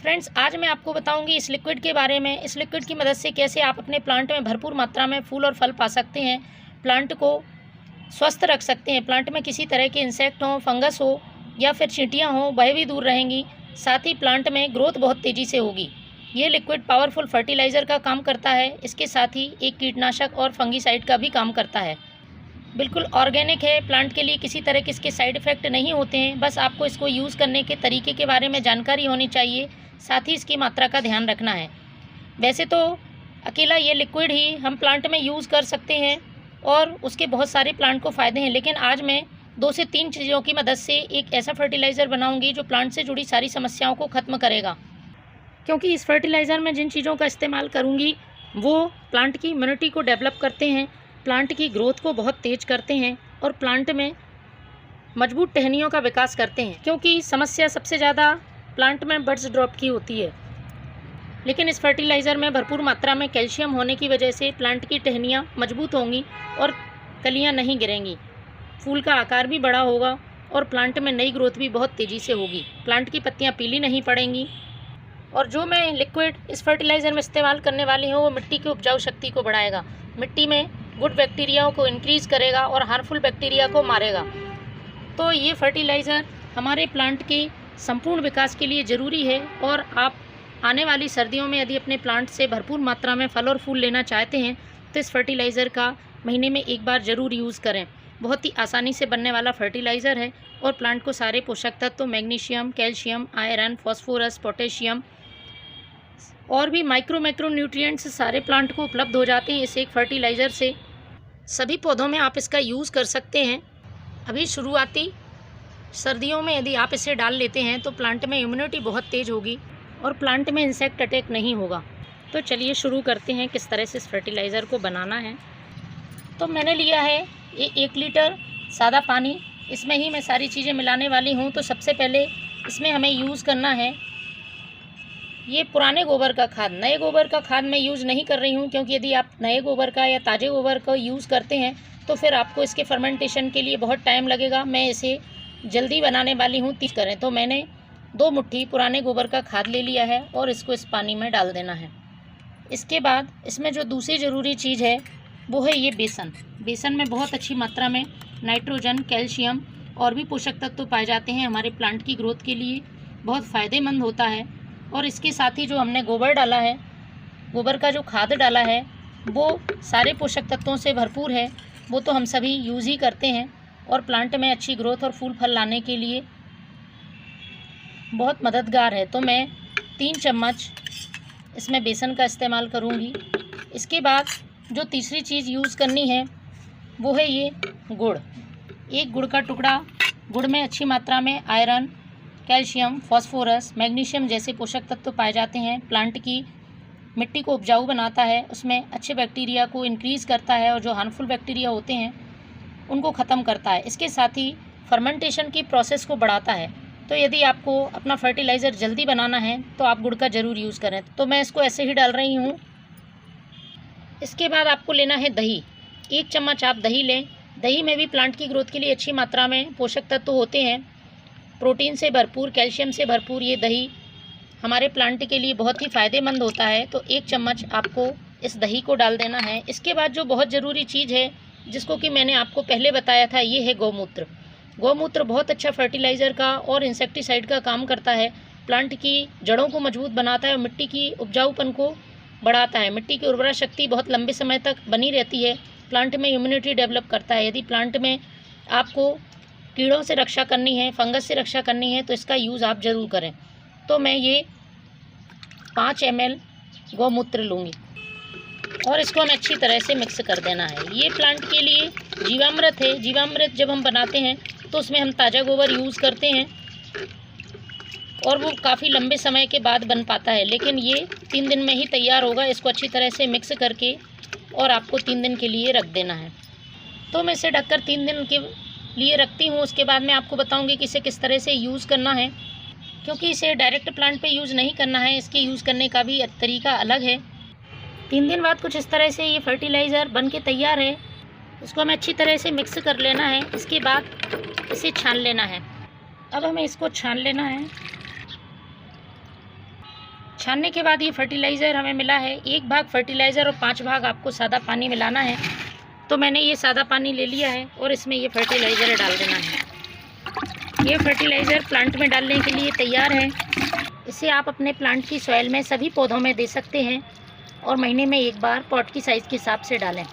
Friends, आज मैं आपको बताऊंगी इस लिक्विड के बारे में। इस लिक्विड की मदद से कैसे आप अपने प्लांट में भरपूर मात्रा में फूल और फल पा सकते हैं, प्लांट को स्वस्थ रख सकते हैं। प्लांट में किसी तरह के इंसेक्ट हों, फंगस हो या फिर चींटियाँ हों, वह भी दूर रहेंगी। साथ ही प्लांट में ग्रोथ बहुत तेज़ी से होगी। ये लिक्विड पावरफुल फर्टिलाइज़र का काम करता है। इसके साथ ही एक कीटनाशक और फंगीसाइड का भी काम करता है। बिल्कुल ऑर्गेनिक है, प्लांट के लिए किसी तरह के इसके साइड इफ़ेक्ट नहीं होते हैं। बस आपको इसको यूज़ करने के तरीके के बारे में जानकारी होनी चाहिए, साथ ही इसकी मात्रा का ध्यान रखना है। वैसे तो अकेला ये लिक्विड ही हम प्लांट में यूज़ कर सकते हैं और उसके बहुत सारे प्लांट को फ़ायदे हैं, लेकिन आज मैं 2 से 3 चीज़ों की मदद से एक ऐसा फर्टिलाइज़र बनाऊंगी जो प्लांट से जुड़ी सारी समस्याओं को ख़त्म करेगा। क्योंकि इस फर्टिलाइज़र में जिन चीज़ों का इस्तेमाल करूँगी वो प्लांट की इम्यूनिटी को डेवलप करते हैं, प्लांट की ग्रोथ को बहुत तेज़ करते हैं और प्लांट में मजबूत टहनियों का विकास करते हैं। क्योंकि समस्या सबसे ज़्यादा प्लांट में बड्स ड्रॉप की होती है, लेकिन इस फर्टिलाइज़र में भरपूर मात्रा में कैल्शियम होने की वजह से प्लांट की टहनियाँ मजबूत होंगी और कलियाँ नहीं गिरेंगी। फूल का आकार भी बड़ा होगा और प्लांट में नई ग्रोथ भी बहुत तेज़ी से होगी। प्लांट की पत्तियाँ पीली नहीं पड़ेंगी। और जो मैं लिक्विड इस फर्टिलाइज़र में इस्तेमाल करने वाली हूँ वो मिट्टी की उपजाऊ शक्ति को बढ़ाएगा, मिट्टी में गुड बैक्टीरियाओं को इंक्रीज़ करेगा और हार्मफुल बैक्टीरिया को मारेगा। तो ये फर्टिलाइज़र हमारे प्लांट के संपूर्ण विकास के लिए ज़रूरी है। और आप आने वाली सर्दियों में यदि अपने प्लांट से भरपूर मात्रा में फल और फूल लेना चाहते हैं तो इस फर्टिलाइज़र का महीने में एक बार ज़रूर यूज़ करें। बहुत ही आसानी से बनने वाला फर्टिलाइज़र है और प्लांट को सारे पोषक तत्व magnesium, calcium, iron, phosphorus, potassium और भी माइक्रो न्यूट्रिएंट्स सारे प्लांट को उपलब्ध हो जाते हैं इस एक फर्टिलाइज़र से। सभी पौधों में आप इसका यूज़ कर सकते हैं। अभी शुरुआती सर्दियों में यदि आप इसे डाल लेते हैं तो प्लांट में इम्यूनिटी बहुत तेज़ होगी और प्लांट में इंसेक्ट अटैक नहीं होगा। तो चलिए शुरू करते हैं किस तरह से इस फर्टिलाइज़र को बनाना है। तो मैंने लिया है ये 1 लीटर सादा पानी, इसमें ही मैं सारी चीज़ें मिलाने वाली हूँ। तो सबसे पहले इसमें हमें यूज़ करना है ये पुराने गोबर का खाद। नए गोबर का खाद मैं यूज़ नहीं कर रही हूँ, क्योंकि यदि आप नए गोबर का या ताज़े गोबर का यूज़ करते हैं तो फिर आपको इसके फर्मेंटेशन के लिए बहुत टाइम लगेगा। मैं इसे जल्दी बनाने वाली हूँ 30 करें। तो मैंने 2 मुट्ठी पुराने गोबर का खाद ले लिया है और इसको इस पानी में डाल देना है। इसके बाद इसमें जो दूसरी ज़रूरी चीज़ है वो है ये बेसन। बेसन में बहुत अच्छी मात्रा में नाइट्रोजन, कैल्शियम और भी पोषक तत्व पाए जाते हैं। हमारे प्लांट की ग्रोथ के लिए बहुत फ़ायदेमंद होता है। और इसके साथ ही जो हमने गोबर डाला है, गोबर का जो खाद डाला है वो सारे पोषक तत्वों से भरपूर है। वो तो हम सभी यूज़ ही करते हैं और प्लांट में अच्छी ग्रोथ और फूल फल लाने के लिए बहुत मददगार है। तो मैं 3 चम्मच इसमें बेसन का इस्तेमाल करूँगी। इसके बाद जो तीसरी चीज़ यूज़ करनी है वो है ये गुड़। एक गुड़ का टुकड़ा। गुड़ में अच्छी मात्रा में आयरन, कैल्शियम, फॉस्फोरस, मैग्नीशियम जैसे पोषक तत्व पाए जाते हैं। प्लांट की मिट्टी को उपजाऊ बनाता है, उसमें अच्छे बैक्टीरिया को इंक्रीज़ करता है और जो हार्मफुल बैक्टीरिया होते हैं उनको ख़त्म करता है। इसके साथ ही फर्मेंटेशन की प्रोसेस को बढ़ाता है। तो यदि आपको अपना फर्टिलाइज़र जल्दी बनाना है तो आप गुड़ का ज़रूर यूज़ करें। तो मैं इसको ऐसे ही डाल रही हूँ। इसके बाद आपको लेना है दही। 1 चम्मच आप दही लें। दही में भी प्लांट की ग्रोथ के लिए अच्छी मात्रा में पोषक तत्व होते हैं। प्रोटीन से भरपूर, कैल्शियम से भरपूर ये दही हमारे प्लांट के लिए बहुत ही फ़ायदेमंद होता है। तो 1 चम्मच आपको इस दही को डाल देना है। इसके बाद जो बहुत ज़रूरी चीज़ है जिसको कि मैंने आपको पहले बताया था, ये है गौमूत्र। गौमूत्र बहुत अच्छा फर्टिलाइज़र का और इंसेक्टिसाइड का काम करता है। प्लांट की जड़ों को मजबूत बनाता है और मिट्टी की उपजाऊपन को बढ़ाता है। मिट्टी की उर्वरा शक्ति बहुत लंबे समय तक बनी रहती है। प्लांट में इम्यूनिटी डेवलप करता है। यदि प्लांट में आपको कीड़ों से रक्षा करनी है, फंगस से रक्षा करनी है तो इसका यूज़ आप ज़रूर करें। तो मैं ये 5 ml गौमूत्र लूँगी और इसको हमें अच्छी तरह से मिक्स कर देना है। ये प्लांट के लिए जीवामृत है। जीवामृत जब हम बनाते हैं तो उसमें हम ताज़ा गोबर यूज़ करते हैं और वो काफ़ी लंबे समय के बाद बन पाता है, लेकिन ये 3 दिन में ही तैयार होगा। इसको अच्छी तरह से मिक्स करके और आपको 3 दिन के लिए रख देना है। तो मैं इसे ढककर 3 दिन के लिए रखती हूँ। उसके बाद मैं आपको बताऊँगी कि इसे किस तरह से यूज़ करना है, क्योंकि इसे डायरेक्ट प्लांट पे यूज़ नहीं करना है। इसके यूज़ करने का भी तरीका अलग है। 3 दिन बाद कुछ इस तरह से ये फर्टिलाइज़र बन के तैयार है। इसको हमें अच्छी तरह से मिक्स कर लेना है। इसके बाद इसे छान लेना है। अब हमें इसको छान लेना है। छानने के बाद ये फर्टिलाइज़र हमें मिला है 1 भाग फर्टिलाइज़र और 5 भाग आपको सादा पानी मिलाना है। तो मैंने ये सादा पानी ले लिया है और इसमें ये फर्टिलाइज़र डाल देना है। ये फर्टिलाइज़र प्लांट में डालने के लिए तैयार है। इसे आप अपने प्लांट की सॉइल में सभी पौधों में दे सकते हैं और महीने में 1 बार पॉट की साइज़ के हिसाब से डालें।